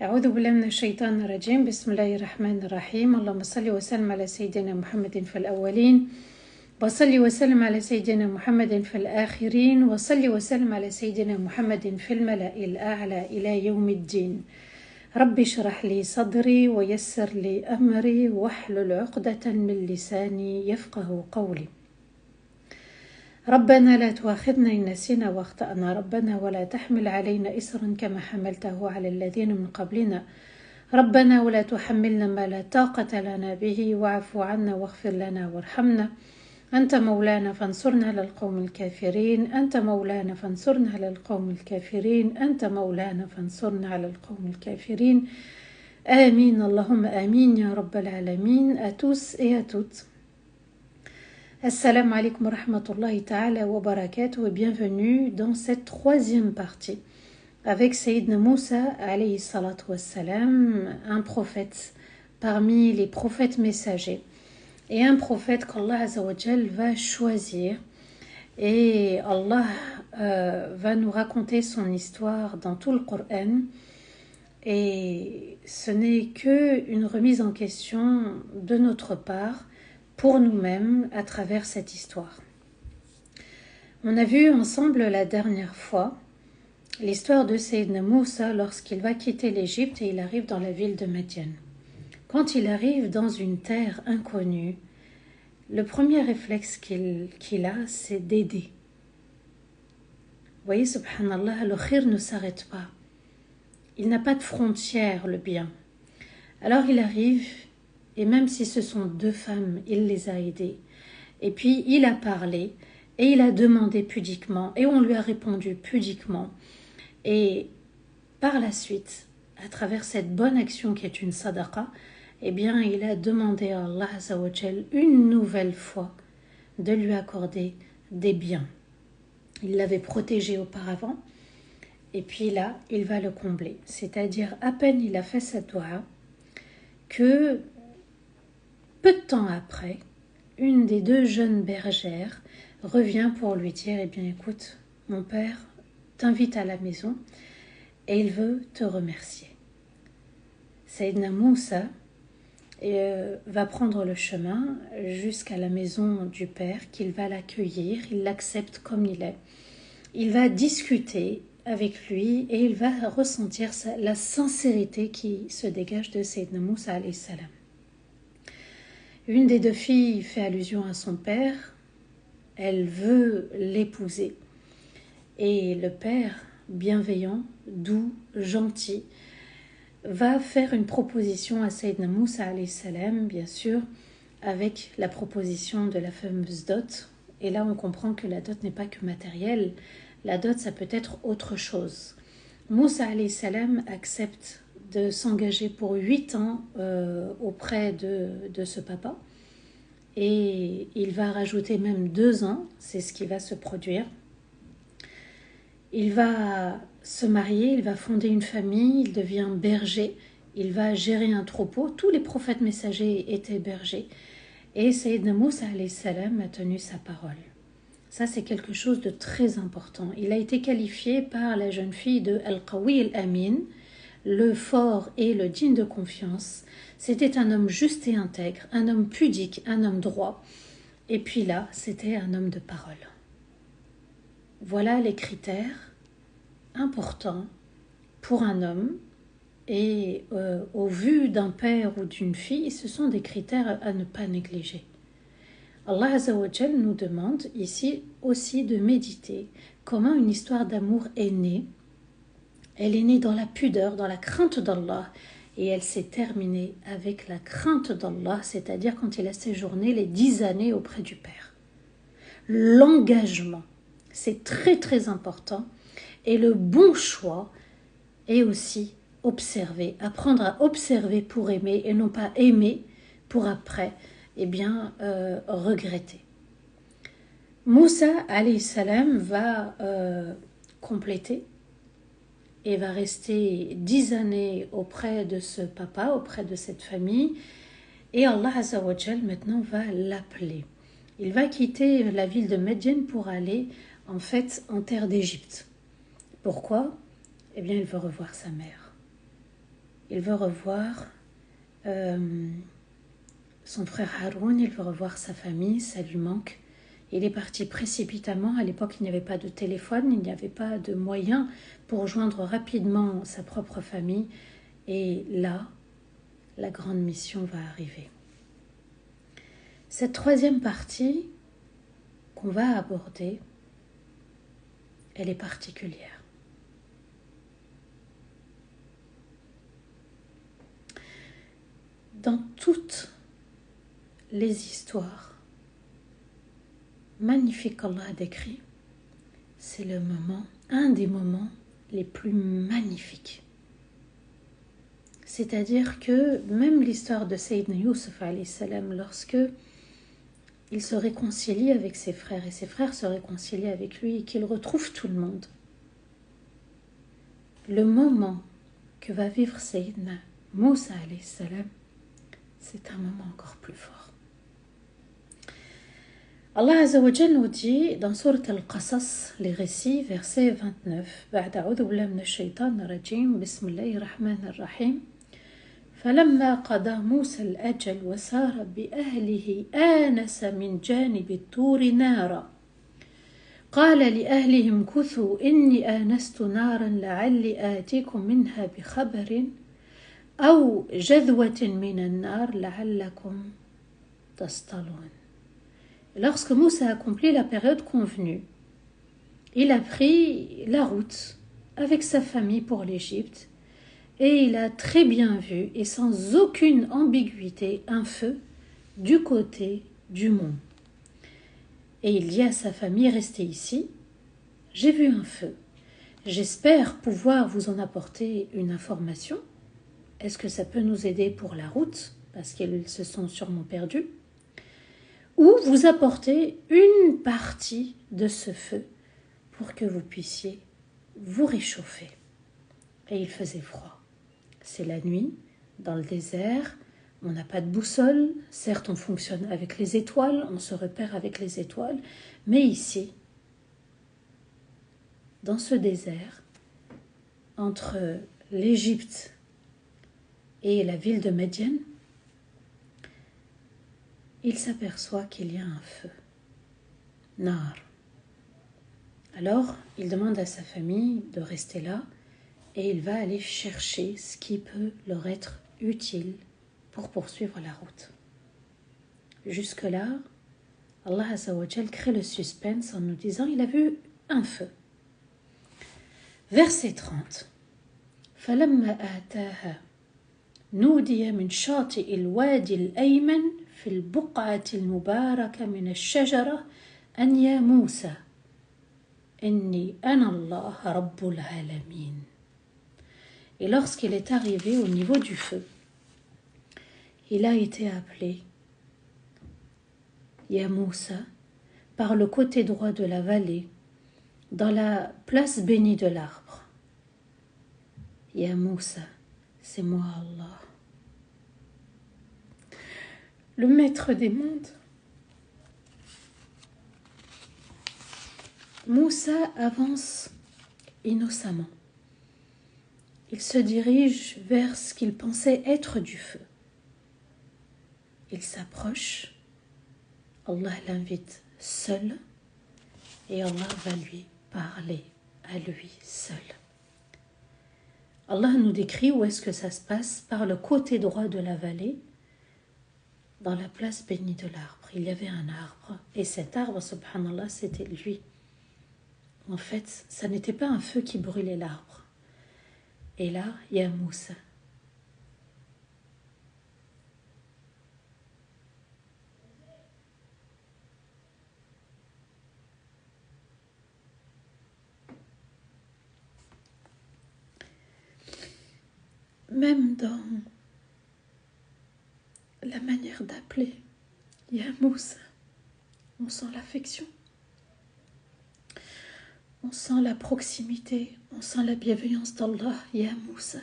أعوذ بالله من الشيطان الرجيم. بسم الله الرحمن الرحيم. اللهم صل وسلم على سيدنا محمد في الأولين، وصل وسلم على سيدنا محمد في الآخرين، وصل وسلم على سيدنا محمد في الملأ الأعلى إلى يوم الدين. رب اشرح لي صدري ويسر لي أمري واحلل عقدة من لساني يفقه قولي. ربنا لا تؤاخذنا إن نسينا واخطأنا، ربنا ولا تحمل علينا إصرا كما حملته على الذين من قبلنا، ربنا ولا تحملنا ما لا طاقة لنا به، واعف عنا واغفر لنا وارحمنا، أنت مولانا فانصرنا على القوم الكافرين، أنت مولانا فانصرنا على القوم الكافرين، أنت مولانا فانصرنا على القوم الكافرين. آمين اللهم آمين يا رب العالمين. À tous et à toutes. Assalamu alaikum wa rahmatullahi ta'ala wa barakatuh et bienvenue dans cette troisième partie avec Sayyidna Moussa alayhi salatu wassalam, un prophète parmi les prophètes messagers et un prophète qu'Allah Azza wa Jal va choisir, et Allah va nous raconter son histoire dans tout le Coran, et ce n'est qu'une remise en question de notre part pour nous-mêmes à travers cette histoire. On a vu ensemble la dernière fois l'histoire de Sayyidna Moussa lorsqu'il va quitter l'Égypte et il arrive dans la ville de Madian. Quand il arrive dans une terre inconnue, le premier réflexe qu'il a, c'est d'aider. Vous voyez, subhanallah, le khir ne s'arrête pas. Il n'a pas de frontière, le bien. Alors il arrive, et même si ce sont deux femmes, il les a aidées. Et puis il a parlé, et il a demandé pudiquement, et on lui a répondu pudiquement. Et par la suite, à travers cette bonne action qui est une sadaqa, eh bien il a demandé à Allah Azza wa Jal une nouvelle fois de lui accorder des biens. Il l'avait protégé auparavant, et puis là, il va le combler. C'est-à-dire, à peine il a fait cette doua, que peu de temps après, une des deux jeunes bergères revient pour lui dire « Eh bien écoute, mon père t'invite à la maison et il veut te remercier. » Sayyidna Moussa va prendre le chemin jusqu'à la maison du père, qu'il va l'accueillir, il l'accepte comme il est. Il va discuter avec lui et il va ressentir la sincérité qui se dégage de Sayyidna Moussa alayhi salam. Une des deux filles fait allusion à son père, elle veut l'épouser. Et le père, bienveillant, doux, gentil, va faire une proposition à Sayyidna Moussa alayhi salam, bien sûr, avec la proposition de la fameuse dot. Et là, on comprend que la dot n'est pas que matérielle. La dot, ça peut être autre chose. Moussa alayhi salam accepte de s'engager pour 8 ans auprès de ce papa. Et il va rajouter même 2 ans, c'est ce qui va se produire. Il va se marier, il va fonder une famille, il devient berger, il va gérer un troupeau. Tous les prophètes messagers étaient bergers. Et Sayyidna Moussa alayhi salam a tenu sa parole. Ça, c'est quelque chose de très important. Il a été qualifié par la jeune fille de Al-Qawi al-Amin, le fort et le digne de confiance. C'était un homme juste et intègre, un homme pudique, un homme droit. Et puis là, c'était un homme de parole. Voilà les critères importants pour un homme. Et au vu d'un père ou d'une fille, ce sont des critères à ne pas négliger. Allah Azza wa Jal nous demande ici aussi de méditer comment une histoire d'amour est née. Elle est née dans la pudeur, dans la crainte d'Allah, et elle s'est terminée avec la crainte d'Allah, c'est-à-dire quand il a séjourné les 10 années auprès du Père. L'engagement, c'est très très important, et le bon choix est aussi observer, apprendre à observer pour aimer, et non pas aimer pour après, regretter. Moussa alayhi salam va compléter et va rester 10 années auprès de ce papa, auprès de cette famille, et Allah Azza wa Jal maintenant va l'appeler. Il va quitter la ville de Madian pour aller en fait en terre d'Égypte. Pourquoi ? Eh bien, il veut revoir sa mère. il veut revoir son frère Haroun, il veut revoir sa famille, ça lui manque. Il est parti précipitamment. À l'époque, il n'y avait pas de téléphone, il n'y avait pas de moyens pour joindre rapidement sa propre famille. Et là, la grande mission va arriver. Cette troisième partie qu'on va aborder, elle est particulière. Dans toutes les histoires magnifiques qu'Allah a décrit, c'est le moment, un des moments les plus magnifiques. C'est-à-dire que même l'histoire de Sayyidina Yusuf alayhi salam, lorsque il se réconcilie avec ses frères et ses frères se réconcilient avec lui et qu'il retrouve tout le monde, le moment que va vivre Sayyidina Moussa alayhi salam, c'est un moment encore plus fort. Allah Azza wa Jalla nous dit dans Sourate Al-Qasas, les récits, verset 29, بعد أعوذ بالله من الشيطان الرجيم بسم الله الرحمن الرحيم فلما قضى موسى الأجل وسار بأهله آنس من جانب الطور نارا قال لأهلهم كثوا إني آنست نارا لعلي آتيكم منها بخبر أو جذوة من النار لعلكم تصطلون. Lorsque Moussa a accompli la période convenue, il a pris la route avec sa famille pour l'Égypte et il a très bien vu et sans aucune ambiguïté un feu du côté du mont. Et il dit à sa famille, restez ici, j'ai vu un feu. J'espère pouvoir vous en apporter une information. Est-ce que ça peut nous aider pour la route, parce qu'ils se sont sûrement perdus, ou vous apporter une partie de ce feu pour que vous puissiez vous réchauffer. Et il faisait froid. C'est la nuit, dans le désert, on n'a pas de boussole, certes on fonctionne avec les étoiles, on se repère avec les étoiles, mais ici, dans ce désert, entre l'Égypte et la ville de Médiane, il s'aperçoit qu'il y a un feu. Nar. Alors, il demande à sa famille de rester là et il va aller chercher ce qui peut leur être utile pour poursuivre la route. Jusque-là, Allah Azza wa Jal crée le suspense en nous disant il a vu un feu. Verset 30. فَلَمَّا آتَاهَا نُودِيَ مِنْ شَاطِئِ الْوَادِ الْأَيْمَنِ في البقعة المباركة من الشجرة أن يا موسى إني أنا الله رب العالمين. Et lorsqu'il est arrivé au niveau du feu, il a été appelé Ya Moussa par le côté droit de la vallée, dans la place bénie de l'arbre. Ya Moussa, c'est moi Allah, le maître des mondes. Moussa avance innocemment. Il se dirige vers ce qu'il pensait être du feu. Il s'approche, Allah l'invite seul et Allah va lui parler à lui seul. Allah nous décrit où est-ce que ça se passe, par le côté droit de la vallée, dans la place bénie de l'arbre. Il y avait un arbre et cet arbre, subhanallah, c'était lui. En fait, ça n'était pas un feu qui brûlait l'arbre. Et là, il y a Moussa. Même dans la manière d'appeler, il y a Moussa. On sent l'affection. On sent la proximité, on sent la bienveillance d'Allah, Ya Moussa.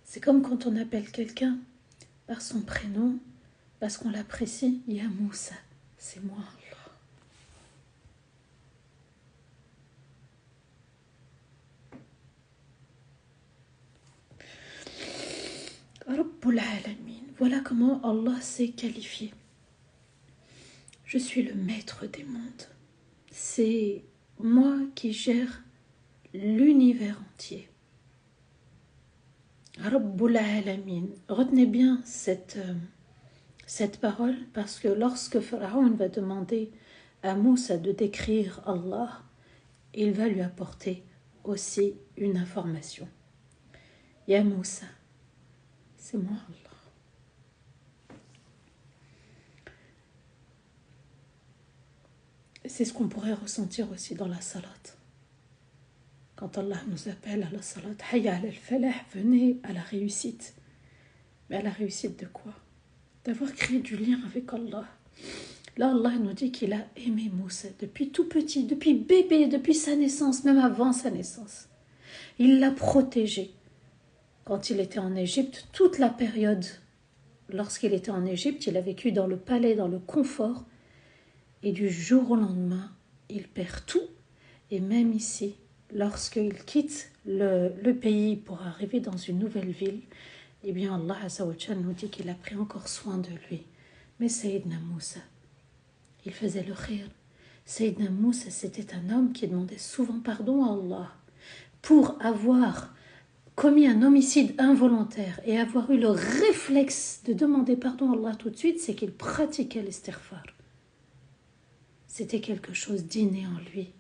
C'est comme quand on appelle quelqu'un par son prénom, parce qu'on l'apprécie, Ya Moussa, c'est moi Allah. Rabbul Alamin. Voilà comment Allah s'est qualifié. Je suis le maître des mondes. C'est moi qui gère l'univers entier. Rabbul Alamin. Retenez bien cette parole parce que lorsque Pharaon va demander à Moussa de décrire Allah, il va lui apporter aussi une information. Ya Moussa, c'est moi Allah. C'est ce qu'on pourrait ressentir aussi dans la salat. Quand Allah nous appelle à la salat, Hayya al-falah, venez à la réussite. Mais à la réussite de quoi? D'avoir créé du lien avec Allah. Là, Allah nous dit qu'il a aimé Moussa depuis tout petit, depuis bébé, depuis sa naissance, même avant sa naissance. Il l'a protégé. Quand il était en Égypte, toute la période, lorsqu'il était en Égypte, il a vécu dans le palais, dans le confort. Et du jour au lendemain, il perd tout. Et même ici, lorsqu'il quitte le pays pour arriver dans une nouvelle ville, eh bien Allah Azza wa Jal nous dit qu'il a pris encore soin de lui. Mais Sayyidina Moussa, il faisait le khir. Sayyidina Moussa, c'était un homme qui demandait souvent pardon à Allah pour avoir commis un homicide involontaire et avoir eu le réflexe de demander pardon à Allah tout de suite, c'est qu'il pratiquait l'istighfar. C'était quelque chose d'inné en lui.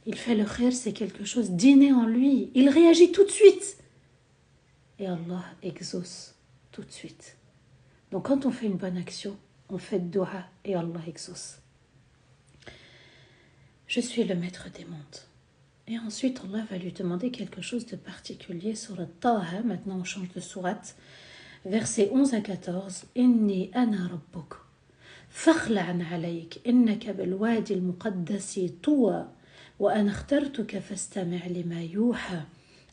Il fait le khir, c'est quelque chose d'inné en lui. Il réagit tout de suite. Et Allah exauce tout de suite. Donc quand on fait une bonne action, on fait dua et Allah exauce. Je suis le maître des mondes. Et ensuite Allah va lui demander quelque chose de particulier sur le Taha. Maintenant on change de sourate. Versets 11 à 14. Inni ana rabbuk. فاخلع عليك إنك بالوادي المقدس طوى وأنا اخترتك فاستمع لما يوحى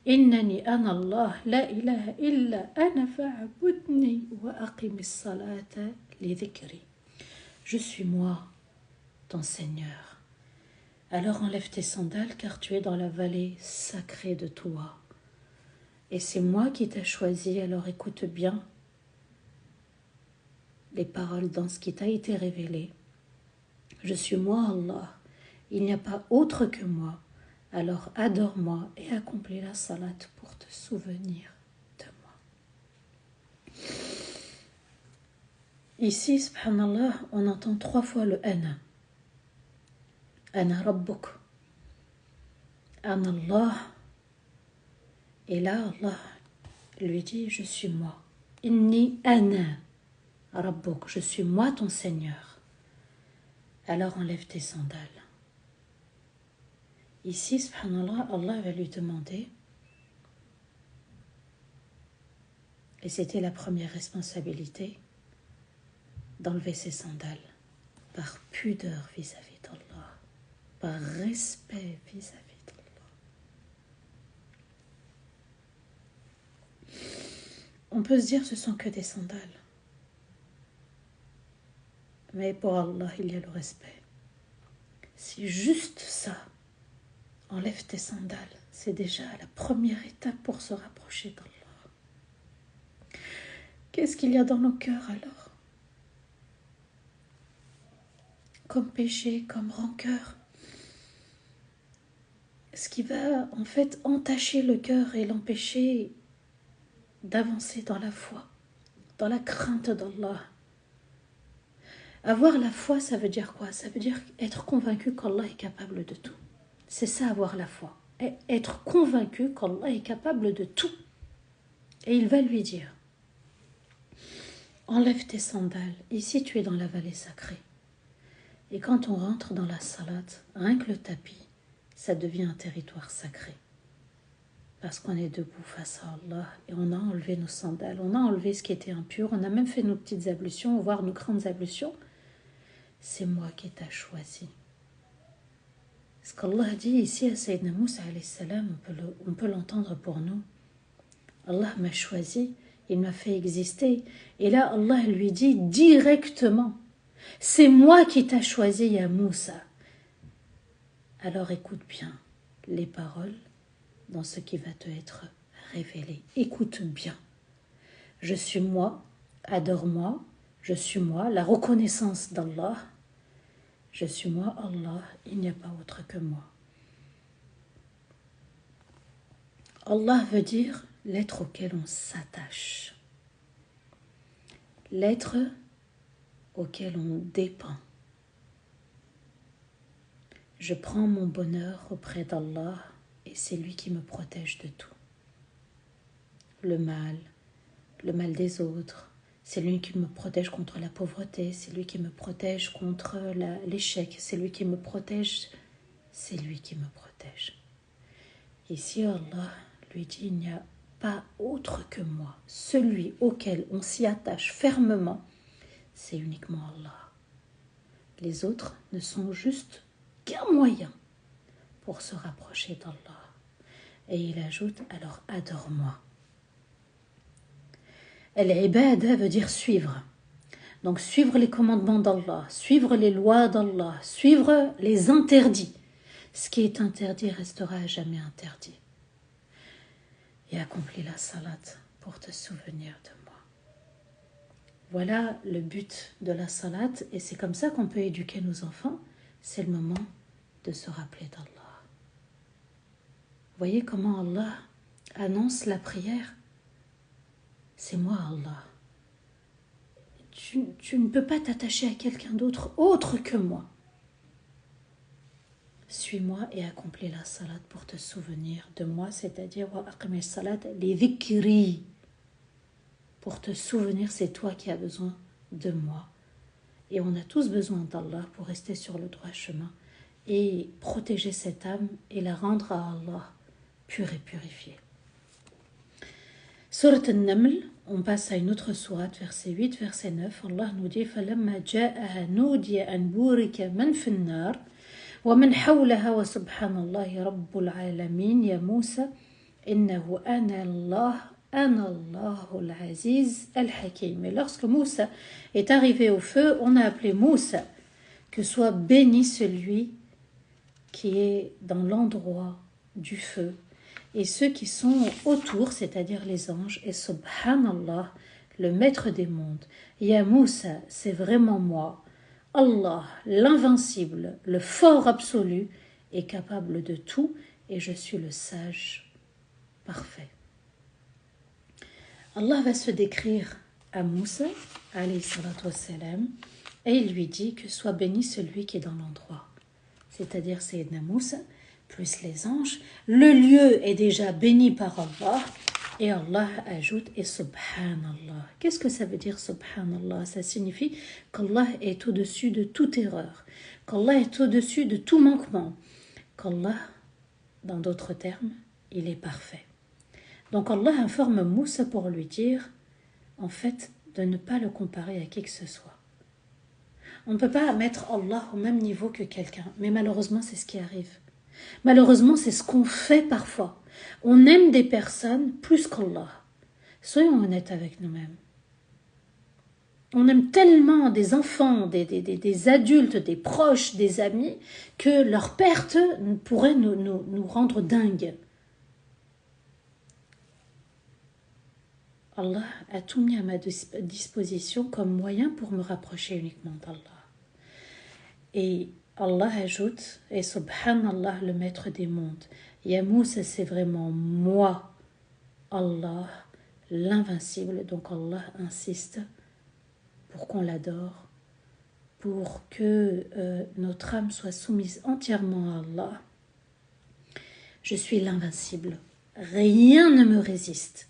إنني أنا الله لا إله إلا أنا فاعبدني وأقم الصلاة لذكري. Je suis moi, ton Seigneur. Alors enlève tes sandales car tu es dans la vallée sacrée de toi. Et c'est moi qui t'ai choisi, alors écoute bien les paroles dans ce qui t'a été révélé. Je suis moi Allah, il n'y a pas autre que moi, alors adore-moi et accomplis la salat pour te souvenir de moi. Ici, subhanallah, on entend 3 fois le ana. Ana rabbuk. Ana Allah. Et là, Allah lui dit, je suis moi. Inni ana rabbuk, je suis moi ton Seigneur. Alors enlève tes sandales. Ici, subhanallah, Allah va lui demander, et c'était la première responsabilité, d'enlever ses sandales, par pudeur vis-à-vis d'Allah, par respect vis-à-vis d'Allah. On peut se dire ce sont que des sandales. Mais pour Allah, il y a le respect. Si juste ça, enlève tes sandales, c'est déjà la première étape pour se rapprocher d'Allah. Qu'est-ce qu'il y a dans nos cœurs alors? Comme péché, comme rancœur. Ce qui va en fait entacher le cœur et l'empêcher d'avancer dans la foi, dans la crainte d'Allah. Avoir la foi, ça veut dire quoi? Ça veut dire être convaincu qu'Allah est capable de tout. C'est ça, avoir la foi. Et être convaincu qu'Allah est capable de tout. Et il va lui dire, enlève tes sandales, ici tu es dans la vallée sacrée. Et quand on rentre dans la salat, rien que le tapis, ça devient un territoire sacré. Parce qu'on est debout face à Allah et on a enlevé nos sandales, on a enlevé ce qui était impur, on a même fait nos petites ablutions, voire nos grandes ablutions. C'est moi qui t'ai choisi. Ce qu'Allah dit ici à Sayyidina Moussa alayhi salam, on peut l'entendre pour nous. Allah m'a choisi, il m'a fait exister. Et là, Allah lui dit directement, c'est moi qui t'ai choisi, ya Moussa. Alors écoute bien les paroles dans ce qui va te être révélé. Écoute bien. Je suis moi, adore-moi, je suis moi, la reconnaissance d'Allah. Je suis moi, Allah, il n'y a pas autre que moi. Allah veut dire l'être auquel on s'attache, l'être auquel on dépend. Je prends mon bonheur auprès d'Allah et c'est lui qui me protège de tout. Le mal des autres, c'est lui qui me protège contre la pauvreté, c'est lui qui me protège contre l'échec, c'est lui qui me protège, c'est lui qui me protège. Ici, Allah lui dit, il n'y a pas autre que moi. Celui auquel on s'y attache fermement, c'est uniquement Allah. Les autres ne sont juste qu'un moyen pour se rapprocher d'Allah. Et il ajoute, alors adore-moi. Al-ibada veut dire suivre. Donc suivre les commandements d'Allah, suivre les lois d'Allah, suivre les interdits. Ce qui est interdit restera à jamais interdit. Et accomplis la salat pour te souvenir de moi. Voilà le but de la salat et c'est comme ça qu'on peut éduquer nos enfants. C'est le moment de se rappeler d'Allah. Voyez comment Allah annonce la prière. C'est moi Allah. Tu ne peux pas t'attacher à quelqu'un d'autre autre que moi. Suis-moi et accomplis la salat pour te souvenir de moi, c'est-à-dire wa aqimi salat li dhikri. Pour te souvenir, c'est toi qui as besoin de moi. Et on a tous besoin d'Allah pour rester sur le droit chemin et protéger cette âme et la rendre à Allah pure et purifiée. Surat An-Naml, on passe à une autre sourate, verset 8, verset 9. Allah nous dit فَلَمَّا جَاءَهَا نُودِيَ أَنْ بُورِكَ مَنْ فِي النَّارِ ومن حولها وسبحان الله رب العالمين يا موسى إنه أنا الله العزيز الحكيم. Et lorsque Moussa est arrivé au feu, on a appelé Moussa, que soit béni celui qui est dans l'endroit du feu et ceux qui sont autour, c'est-à-dire les anges, et subhanallah, le maître des mondes. Ya Moussa, c'est vraiment moi. Allah, l'invincible, le fort absolu, est capable de tout et je suis le sage parfait. Allah va se décrire à Moussa, alayhi salatu wassalam, et il lui dit que soit béni celui qui est dans l'endroit, c'est-à-dire Sayyidina Moussa, plus les anges. Le lieu est déjà béni par Allah. Et Allah ajoute, et subhanallah. Qu'est-ce que ça veut dire subhanallah? Ça signifie qu'Allah est au-dessus de toute erreur, qu'Allah est au-dessus de tout manquement, qu'Allah, dans d'autres termes, il est parfait. Donc Allah informe Moussa pour lui dire, en fait, de ne pas le comparer à qui que ce soit. On ne peut pas mettre Allah au même niveau que quelqu'un, mais malheureusement, c'est ce qui arrive. Malheureusement, c'est ce qu'on fait parfois. On aime des personnes plus qu'Allah. Soyons honnêtes avec nous-mêmes. On aime tellement des enfants, des adultes, des proches, des amis, que leur perte pourrait nous rendre dingues. Allah a tout mis à ma disposition comme moyen pour me rapprocher uniquement d'Allah. Et Allah ajoute, et subhanallah, le maître des mondes. Ya Moussa, c'est vraiment moi, Allah, l'invincible. Donc Allah insiste pour qu'on l'adore, pour que notre âme soit soumise entièrement à Allah. Je suis l'invincible. Rien ne me résiste.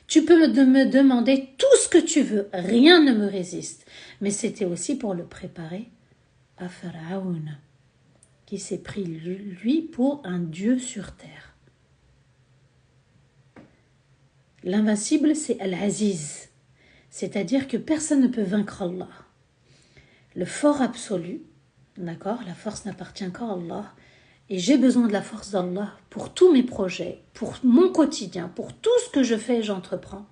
Tu peux me demander tout ce que tu veux. Rien ne me résiste. Mais c'était aussi pour le préparer à Pharaon, qui s'est pris lui pour un dieu sur terre. L'invincible, c'est Al-Aziz, c'est-à-dire que personne ne peut vaincre Allah. Le fort absolu, d'accord, la force n'appartient qu'à Allah, et j'ai besoin de la force d'Allah pour tous mes projets, pour mon quotidien, pour tout ce que je fais et j'entreprends.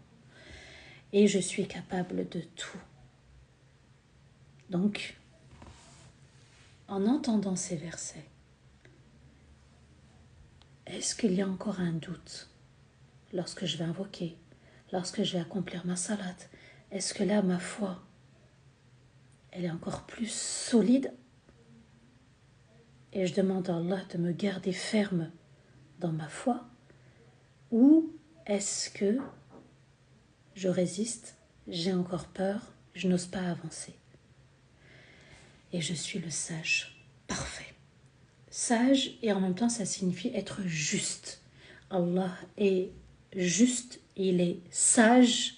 Et je suis capable de tout. Donc, en entendant ces versets, est-ce qu'il y a encore un doute lorsque je vais invoquer lorsque je vais accomplir ma salat, est-ce que là, ma foi, elle est encore plus solide? Et je demande à Allah de me garder ferme dans ma foi? Ou est-ce que je résiste, j'ai encore peur, je n'ose pas avancer? Et je suis le sage parfait. Sage, et en même temps, ça signifie être juste. Allah est juste, il est sage,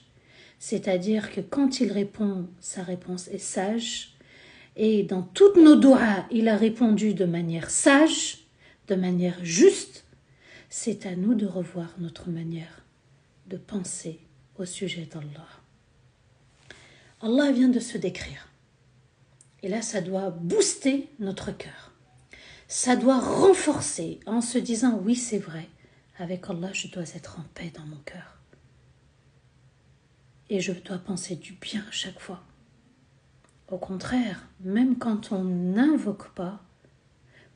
c'est-à-dire que quand il répond, sa réponse est sage. Et dans toutes nos doigts, il a répondu de manière sage, de manière juste. C'est à nous de revoir notre manière de penser au sujet d'Allah. Allah vient de se décrire. Et là, ça doit booster notre cœur. Ça doit renforcer en se disant, oui, c'est vrai, avec Allah, je dois être en paix dans mon cœur. Et je dois penser du bien à chaque fois. Au contraire, même quand on n'invoque pas,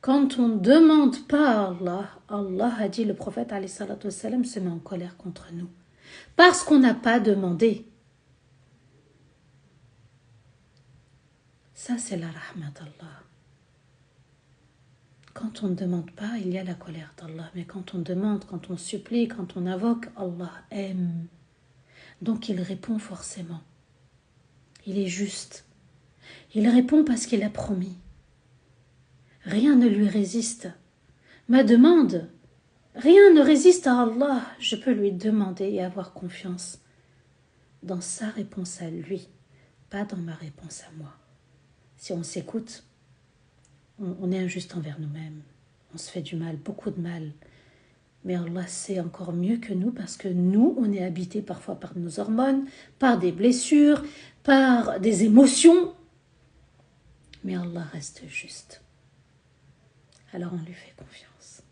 quand on ne demande pas à Allah, Allah a dit, le prophète alayhi salatu wassalam, se met en colère contre nous. Parce qu'on n'a pas demandé. Ça, c'est la rahma d'Allah. Quand on ne demande pas, il y a la colère d'Allah. Mais quand on demande, quand on supplie, quand on invoque, Allah aime. Donc il répond forcément. Il est juste. Il répond parce qu'il a promis. Rien ne lui résiste. Ma demande, rien ne résiste à Allah. Je peux lui demander et avoir confiance dans sa réponse à lui, pas dans ma réponse à moi. Si on s'écoute, on est injuste envers nous-mêmes. On se fait du mal, beaucoup de mal. Mais Allah sait encore mieux que nous parce que nous, on est habités parfois par nos hormones, par des blessures, par des émotions. Mais Allah reste juste. Alors on lui fait confiance.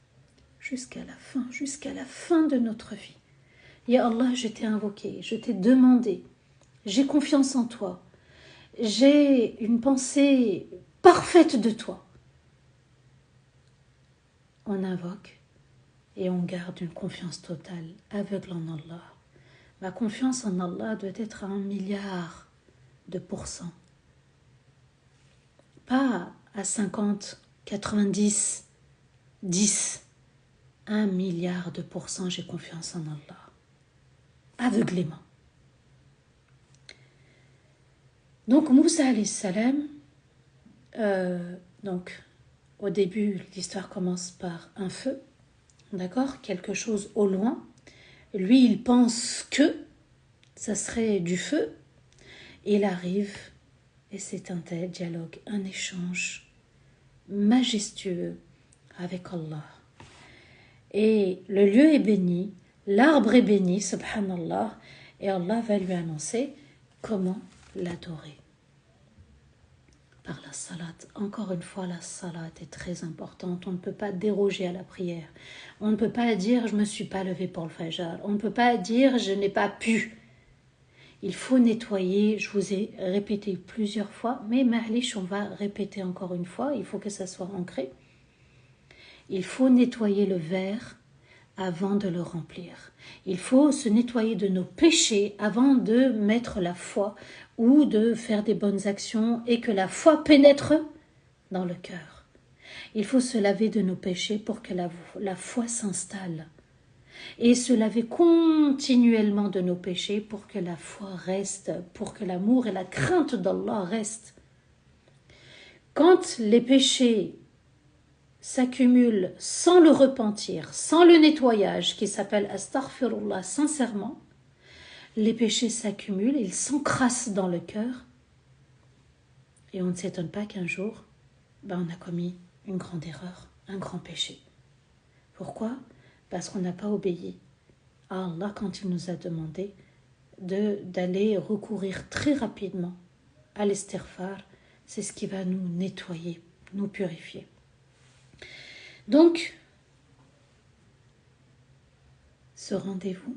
Jusqu'à la fin de notre vie. Ya Allah, je t'ai invoqué, je t'ai demandé. J'ai confiance en toi. J'ai une pensée parfaite de toi. On invoque et on garde une confiance totale, aveugle en Allah. Ma confiance en Allah doit être à 1 milliard de pourcents. Pas à 50, 90, 10. 1 milliard de pourcents, j'ai confiance en Allah. Aveuglément. Donc Moussa alayhi salam, donc au début l'histoire commence par un feu, d'accord, quelque chose au loin. Lui il pense que ça serait du feu. Il arrive et c'est un tel dialogue, un échange majestueux avec Allah. Et le lieu est béni, l'arbre est béni, subhanallah, et Allah va lui annoncer comment l'adorer. Par la salat. Encore une fois, la salat est très importante. On ne peut pas déroger à la prière. On ne peut pas dire je ne me suis pas levé pour le fajr. On ne peut pas dire je n'ai pas pu. Il faut nettoyer, je vous ai répété plusieurs fois, mais Mahlish, on va répéter encore une fois, il faut que ça soit ancré. Il faut nettoyer le verre avant de le remplir. Il faut se nettoyer de nos péchés avant de mettre la foi ou de faire des bonnes actions et que la foi pénètre dans le cœur. Il faut se laver de nos péchés pour que la foi s'installe et se laver continuellement de nos péchés pour que la foi reste, pour que l'amour et la crainte d'Allah restent. Quand les péchés s'accumulent sans le repentir, sans le nettoyage qui s'appelle astaghfirullah sincèrement, les péchés s'accumulent, ils s'encrassent dans le cœur et on ne s'étonne pas qu'un jour, on a commis une grande erreur, un grand péché. Pourquoi ? Parce qu'on n'a pas obéi à Allah quand il nous a demandé d'aller recourir très rapidement à l'istighfar. C'est ce qui va nous nettoyer, nous purifier. Donc, ce rendez-vous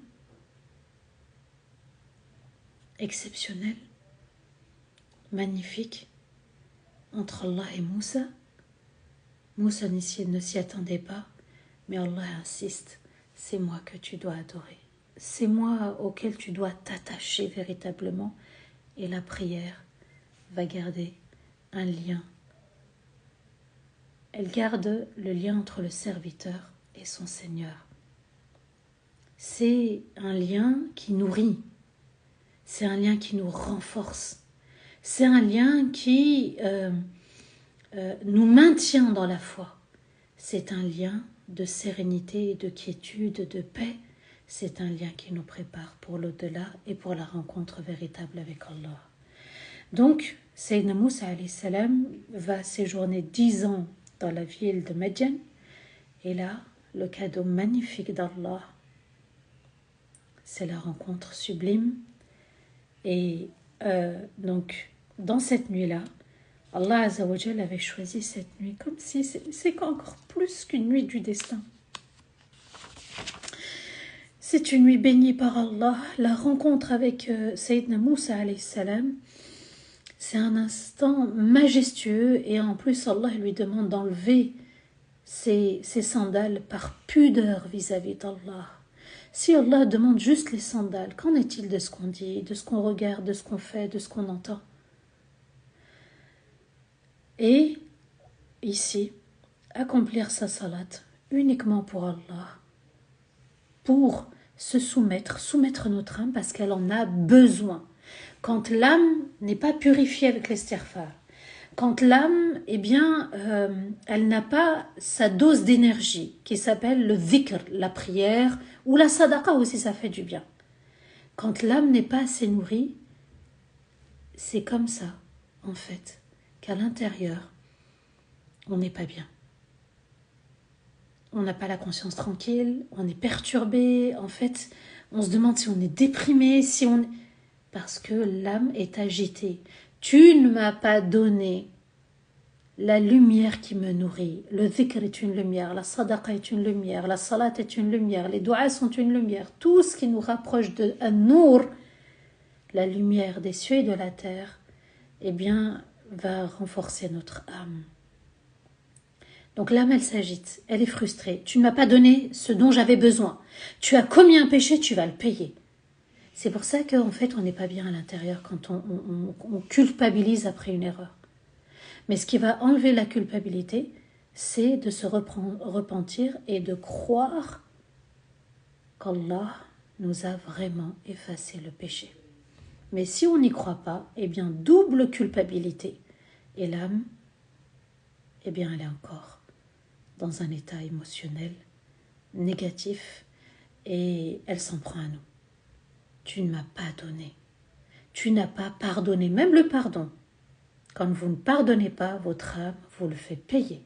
exceptionnel, magnifique, entre Allah et Moussa. Moussa ne s'y attendait pas, mais Allah insiste, c'est moi que tu dois adorer, c'est moi auquel tu dois t'attacher véritablement. Et la prière va garder un lien. Elle garde le lien entre le serviteur et son Seigneur. C'est un lien qui nourrit, c'est un lien qui nous renforce, c'est un lien qui nous maintient dans la foi. C'est un lien de sérénité, de quiétude, de paix. C'est un lien qui nous prépare pour l'au-delà et pour la rencontre véritable avec Allah. Donc, Sayyidina Moussa alayhi salam va séjourner 10 ans dans la ville de Madian. Et là, le cadeau magnifique d'Allah, c'est la rencontre sublime. Et donc, dans cette nuit-là, Allah Azza wa Jal avait choisi cette nuit comme si c'est encore plus qu'une nuit du destin. C'est une nuit bénie par Allah. La rencontre avec Sayyidina Moussa alayhi salam, c'est un instant majestueux et en plus Allah lui demande d'enlever ses sandales par pudeur vis-à-vis d'Allah. Si Allah demande juste les sandales, qu'en est-il de ce qu'on dit, de ce qu'on regarde, de ce qu'on fait, de ce qu'on entend? Et ici, accomplir sa salat uniquement pour Allah, pour se soumettre notre âme parce qu'elle en a besoin. Quand l'âme n'est pas purifiée avec l'istighfar, quand l'âme, elle n'a pas sa dose d'énergie qui s'appelle le dhikr, la prière, ou la sadaqa aussi, ça fait du bien. Quand l'âme n'est pas assez nourrie, c'est comme ça, en fait, qu'à l'intérieur, on n'est pas bien. On n'a pas la conscience tranquille, on est perturbé, en fait, on se demande si on est déprimé, parce que l'âme est agitée. Tu ne m'as pas donné la lumière qui me nourrit. Le dhikr est une lumière, la sadaqa est une lumière, la salat est une lumière, les du'as sont une lumière. Tout ce qui nous rapproche de an-nour, la lumière des cieux et de la terre, va renforcer notre âme. Donc l'âme, elle s'agite, elle est frustrée. Tu ne m'as pas donné ce dont j'avais besoin. Tu as commis un péché, tu vas le payer. C'est pour ça qu'en fait, on n'est pas bien à l'intérieur quand on culpabilise après une erreur. Mais ce qui va enlever la culpabilité, c'est de se repentir et de croire qu'Allah nous a vraiment effacé le péché. Mais si on n'y croit pas, double culpabilité. Et l'âme, elle est encore dans un état émotionnel négatif et elle s'en prend à nous. Tu ne m'as pas donné. Tu n'as pas pardonné. Même le pardon. Quand vous ne pardonnez pas, votre âme vous le fait payer.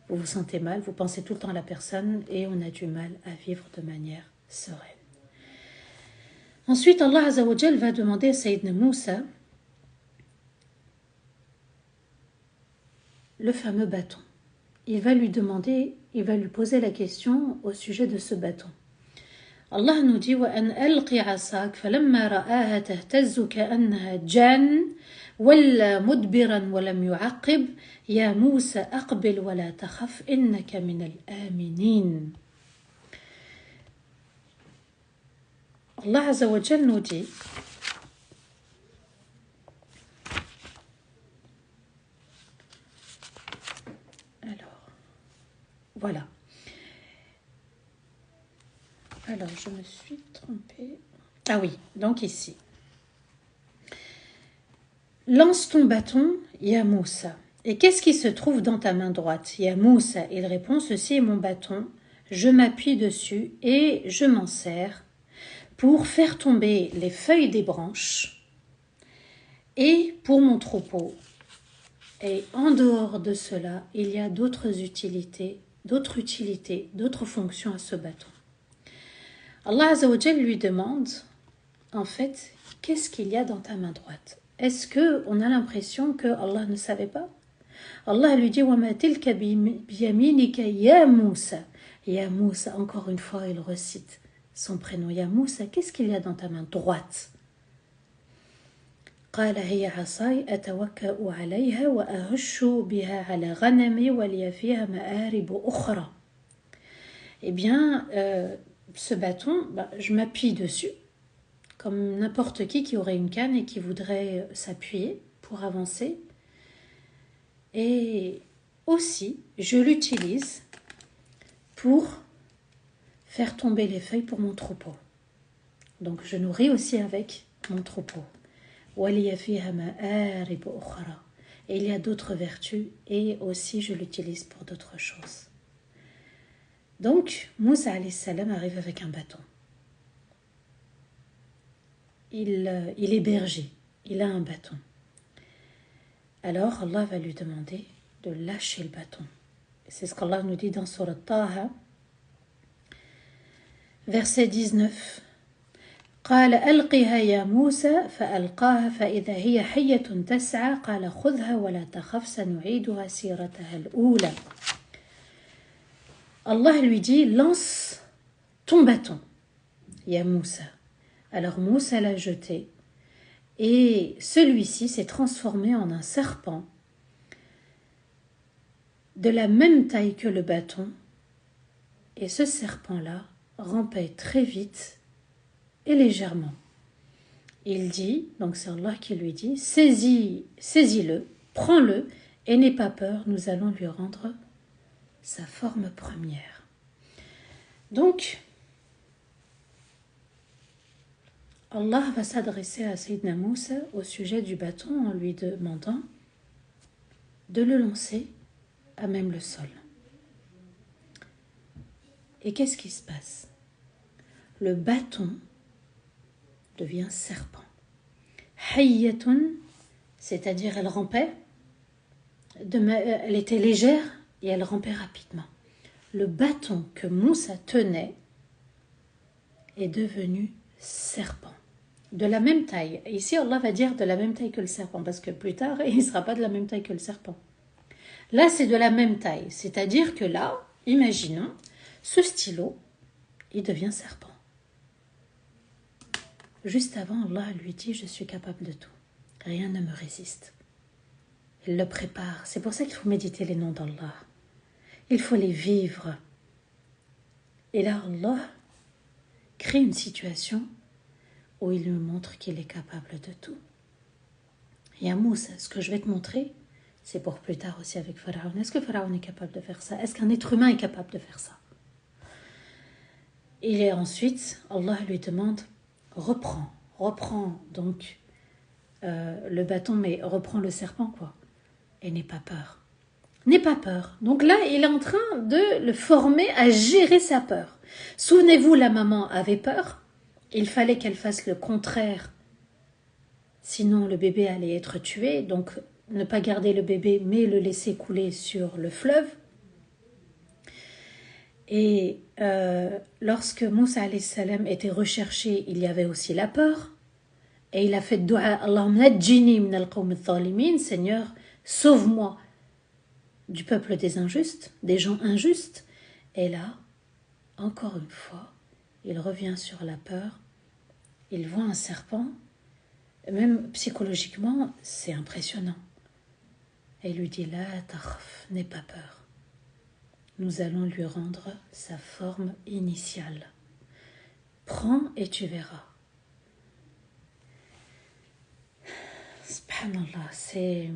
Vous vous sentez mal, vous pensez tout le temps à la personne et on a du mal à vivre de manière sereine. Ensuite, Allah Azza wa Jal va demander à Sayyidina Moussa le fameux bâton. Il va lui poser la question au sujet de ce bâton. Allah nous dit وَأَنْ أَلْقِ عَصَاكَ فَلَمَّا رَآهَا تَهْتَزُّ كَأَنَّهَا جَانٌّ وَلَّى مُدْبِرًا وَلَمْ يُعَقِّبْ يَا مُوسَى أَقْبِلْ وَلَا تَخَفْ إِنَّكَ مِنَ الْآمِنِينَ. Allah Azza wa Jal nous dit voilà. Alors, je me suis trompée. Ah oui, donc ici. Lance ton bâton, Ya Moussa. Et qu'est-ce qui se trouve dans ta main droite? Ya Moussa, il répond, ceci est mon bâton. Je m'appuie dessus et je m'en sers pour faire tomber les feuilles des branches et pour mon troupeau. Et en dehors de cela, il y a d'autres utilités, d'autres fonctions à ce bâton. Allah Azza wa Jal lui demande, en fait, qu'est-ce qu'il y a dans ta main droite? Est-ce qu'on a l'impression que Allah ne savait pas? Allah lui dit, وَمَا تِلْكَ بِيَمِينِكَ يَا مُوسَى. Ya Moussa, encore une fois, il recite son prénom. Ya Moussa, qu'est-ce qu'il y a dans ta main droite? قال هي عصاي أتوكأ عليها وأهش بها على غنمي ولي فيها مآرب أخرى. ce bâton, je m'appuie dessus, comme n'importe qui aurait une canne et qui voudrait s'appuyer pour avancer. Et aussi, je l'utilise pour faire tomber les feuilles pour mon troupeau. Donc, je nourris aussi avec mon troupeau. Et il y a d'autres vertus et aussi je l'utilise pour d'autres choses. Donc, Moussa alayhi salam arrive avec un bâton. Il est berger, il a un bâton. Alors, Allah va lui demander de lâcher le bâton. C'est ce qu'Allah nous dit dans Surat Taha, verset 19. قال ألقها يا موسى فألقاها فإذا هي حية تسعى قال خذها ولا تخف سنعيدها سيرتها الأولى. Allah lui dit lance ton bâton, ya Moussa. Alors Moussa l'a jeté et celui-ci s'est transformé en un serpent de la même taille que le bâton et ce serpent-là rampait très vite et légèrement. Il dit, donc c'est Allah qui lui dit, saisis-le, prends-le et n'aie pas peur, nous allons lui rendre sa forme première. Donc, Allah va s'adresser à Sayyidina Moussa au sujet du bâton en lui demandant de le lancer à même le sol. Et qu'est-ce qui se passe? Le bâton devient serpent. Hayyatun, c'est-à-dire elle rampait, elle était légère et elle rampait rapidement. Le bâton que Moussa tenait est devenu serpent. De la même taille. Ici, Allah va dire de la même taille que le serpent, parce que plus tard, il ne sera pas de la même taille que le serpent. Là, c'est de la même taille. C'est-à-dire que là, imaginons, ce stylo, il devient serpent. Juste avant, Allah lui dit, je suis capable de tout. Rien ne me résiste. Il le prépare. C'est pour ça qu'il faut méditer les noms d'Allah. Il faut les vivre. Et là, Allah crée une situation où il nous montre qu'il est capable de tout. Et à Moussa, ce que je vais te montrer, c'est pour plus tard aussi avec Pharaon. Est-ce que Pharaon est capable de faire ça? Est-ce qu'un être humain est capable de faire ça? Et ensuite, Allah lui demande, reprends donc le bâton, mais reprends le serpent, quoi. Et n'aie pas peur. N'aie pas peur. Donc là, il est en train de le former à gérer sa peur. Souvenez-vous, la maman avait peur. Il fallait qu'elle fasse le contraire. Sinon, le bébé allait être tué. Donc, ne pas garder le bébé, mais le laisser couler sur le fleuve. Et lorsque Moussa alayhi salam était recherché, il y avait aussi la peur. Et il a fait dua, Allahumma najjini min al-qawm al-zalimin, Seigneur, sauve-moi du peuple des injustes, des gens injustes. Et là, encore une fois, il revient sur la peur. Il voit un serpent. Même psychologiquement, c'est impressionnant. Et il lui dit, la takhaf, n'aie pas peur. Nous allons lui rendre sa forme initiale. Prends et tu verras. Subhanallah, c'est...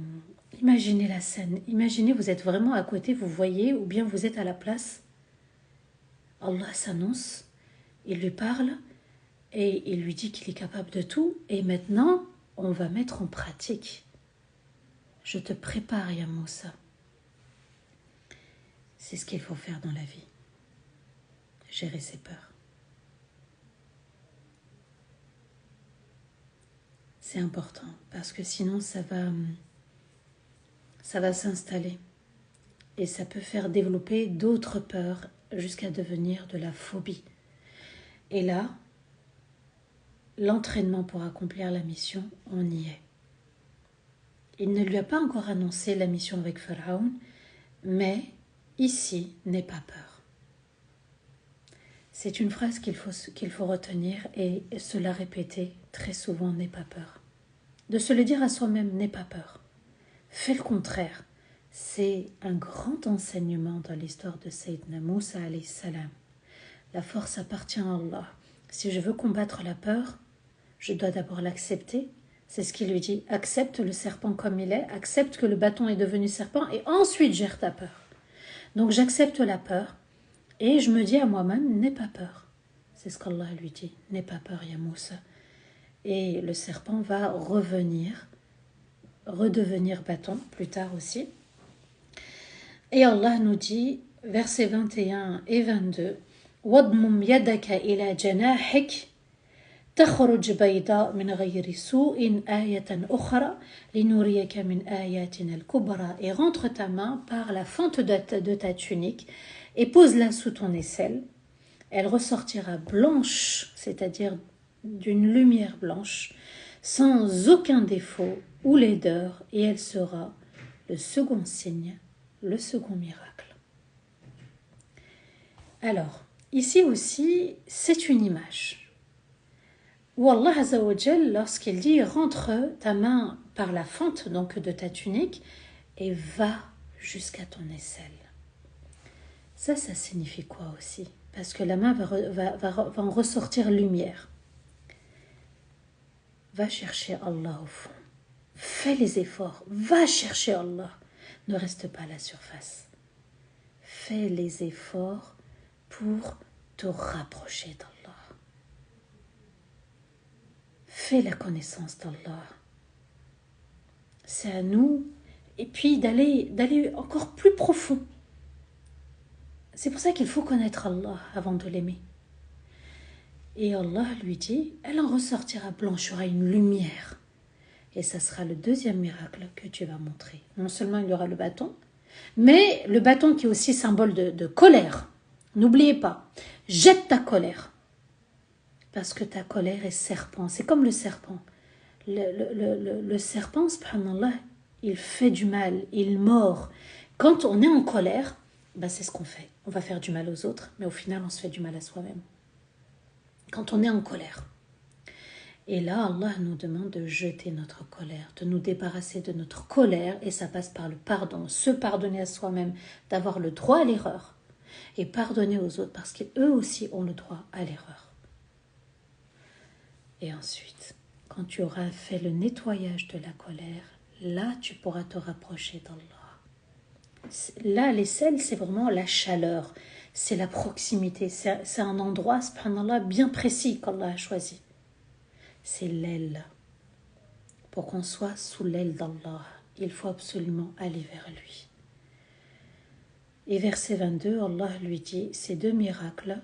Imaginez la scène. Imaginez, vous êtes vraiment à côté, vous voyez, ou bien vous êtes à la place. Allah s'annonce, il lui parle, et il lui dit qu'il est capable de tout. Et maintenant, on va mettre en pratique. Je te prépare, ya Moussa. C'est ce qu'il faut faire dans la vie. Gérer ses peurs. C'est important parce que sinon ça va s'installer et ça peut faire développer d'autres peurs jusqu'à devenir de la phobie. Et là, l'entraînement pour accomplir la mission, on y est. Il ne lui a pas encore annoncé la mission avec Pharaon, mais ici, n'aie pas peur. C'est une phrase qu'il faut retenir et se la répéter très souvent, n'aie pas peur. De se le dire à soi-même, n'aie pas peur. Fais le contraire. C'est un grand enseignement dans l'histoire de Sayyidina Moussa alayhi salam. La force appartient à Allah. Si je veux combattre la peur, je dois d'abord l'accepter. C'est ce qu'il lui dit. Accepte le serpent comme il est, accepte que le bâton est devenu serpent et ensuite gère ta peur. Donc j'accepte la peur et je me dis à moi-même, n'aie pas peur. C'est ce qu'Allah lui dit. N'aie pas peur, ya Moussa. Et le serpent va redevenir bâton plus tard aussi. Et Allah nous dit, versets 21 et 22, وَضْمُمْ يَدَكَ إِلَى جَنَاحِكَ تخرج بيضاء من غير سوء آية أخرى لنريك من آياتنا الكبرى. Et rentre ta main par la fente de ta tunique et pose-la sous ton aisselle. Elle ressortira blanche, c'est-à-dire d'une lumière blanche, sans aucun défaut ou laideur, et elle sera le second signe, le second miracle. Alors, ici aussi, c'est une image où Allah Azza wa Jal, lorsqu'il dit rentre ta main par la fente donc de ta tunique et va jusqu'à ton aisselle. Ça signifie quoi aussi? Parce que la main va en ressortir lumière. Va chercher Allah au fond. Fais les efforts. Va chercher Allah. Ne reste pas à la surface. Fais les efforts pour te rapprocher d'Allah. Fais la connaissance d'Allah. C'est à nous, et puis d'aller encore plus profond. C'est pour ça qu'il faut connaître Allah avant de l'aimer. Et Allah lui dit, elle en ressortira blanche, il y aura une lumière. Et ça sera le deuxième miracle que tu vas montrer. Non seulement il y aura le bâton, mais le bâton qui est aussi symbole de colère. N'oubliez pas, jette ta colère. Parce que ta colère est serpent. C'est comme le serpent. Le serpent, subhanallah, il fait du mal, il mord. Quand on est en colère, c'est ce qu'on fait. On va faire du mal aux autres, mais au final, on se fait du mal à soi-même. Quand on est en colère. Et là, Allah nous demande de jeter notre colère, de nous débarrasser de notre colère, et ça passe par le pardon. Se pardonner à soi-même, d'avoir le droit à l'erreur, et pardonner aux autres, parce qu'eux aussi ont le droit à l'erreur. Et ensuite, quand tu auras fait le nettoyage de la colère, là, tu pourras te rapprocher d'Allah. Là, l'aisselle, c'est vraiment la chaleur, c'est la proximité, c'est un endroit, subhanallah, bien précis qu'Allah a choisi. C'est l'aile. Pour qu'on soit sous l'aile d'Allah, il faut absolument aller vers lui. Et verset 22, Allah lui dit, ces deux miracles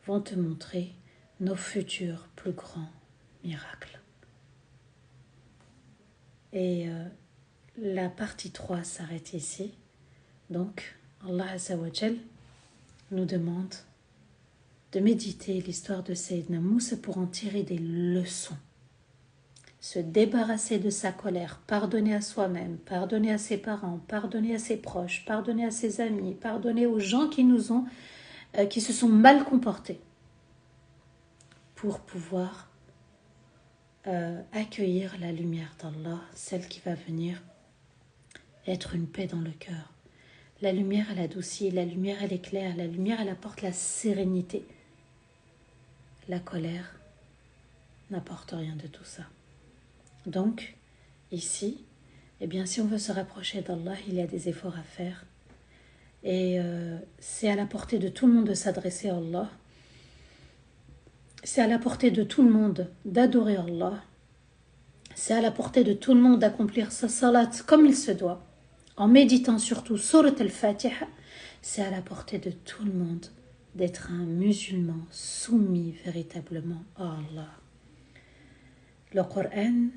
vont te montrer nos futurs plus grands miracles. Et la partie 3 s'arrête ici. Donc, Allah Azza wa Jal nous demande de méditer l'histoire de Sayyidina Moussa pour en tirer des leçons. Se débarrasser de sa colère, pardonner à soi-même, pardonner à ses parents, pardonner à ses proches, pardonner à ses amis, pardonner aux gens qui se sont mal comportés, pour pouvoir accueillir la lumière d'Allah, celle qui va venir être une paix dans le cœur. La lumière, elle adoucit, la lumière, elle éclaire, la lumière, elle apporte la sérénité. La colère n'apporte rien de tout ça. Donc, ici, si on veut se rapprocher d'Allah, il y a des efforts à faire. Et c'est à la portée de tout le monde de s'adresser à Allah. C'est à la portée de tout le monde d'adorer Allah. C'est à la portée de tout le monde d'accomplir sa salat comme il se doit. En méditant surtout Surat al-Fatiha, c'est à la portée de tout le monde d'être un musulman soumis véritablement à Allah. Le Coran,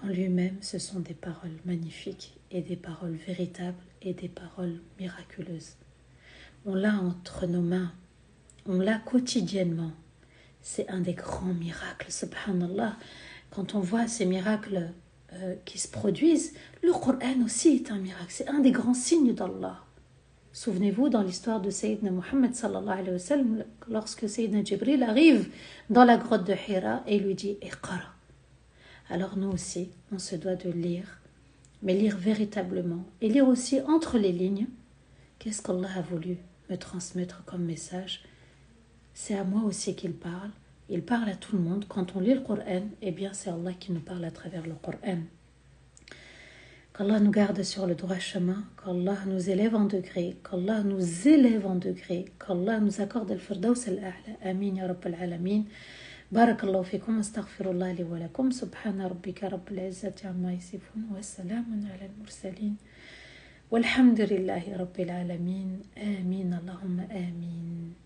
en lui-même, ce sont des paroles magnifiques et des paroles véritables et des paroles miraculeuses. On l'a entre nos mains, on l'a quotidiennement. C'est un des grands miracles, subhanallah. Quand on voit ces miracles qui se produisent, le Coran aussi est un miracle. C'est un des grands signes d'Allah. Souvenez-vous, dans l'histoire de Sayyidina Muhammad sallallahu alayhi wa sallam, lorsque Sayyidina Jibril arrive dans la grotte de Hira et lui dit « Iqra ». Alors nous aussi, on se doit de lire, mais lire véritablement. Et lire aussi entre les lignes, qu'est-ce qu'Allah a voulu me transmettre comme message. C'est à moi aussi qu'il parle. Il parle à tout le monde. Quand on lit le Coran, eh bien c'est Allah qui nous parle à travers le Coran. Qu'Allah nous garde sur le droit chemin, qu'Allah nous élève en degré, qu'Allah nous élève en degré, qu'Allah nous accorde le firdaus al-a'la. Amin ya Rabbal Alamin. بارك الله فيكم استغفر الله لي ولكم سبحان ربك رب العزة عما يصفون وسلام على المرسلين والحمد لله رب العالمين آمين اللهم آمين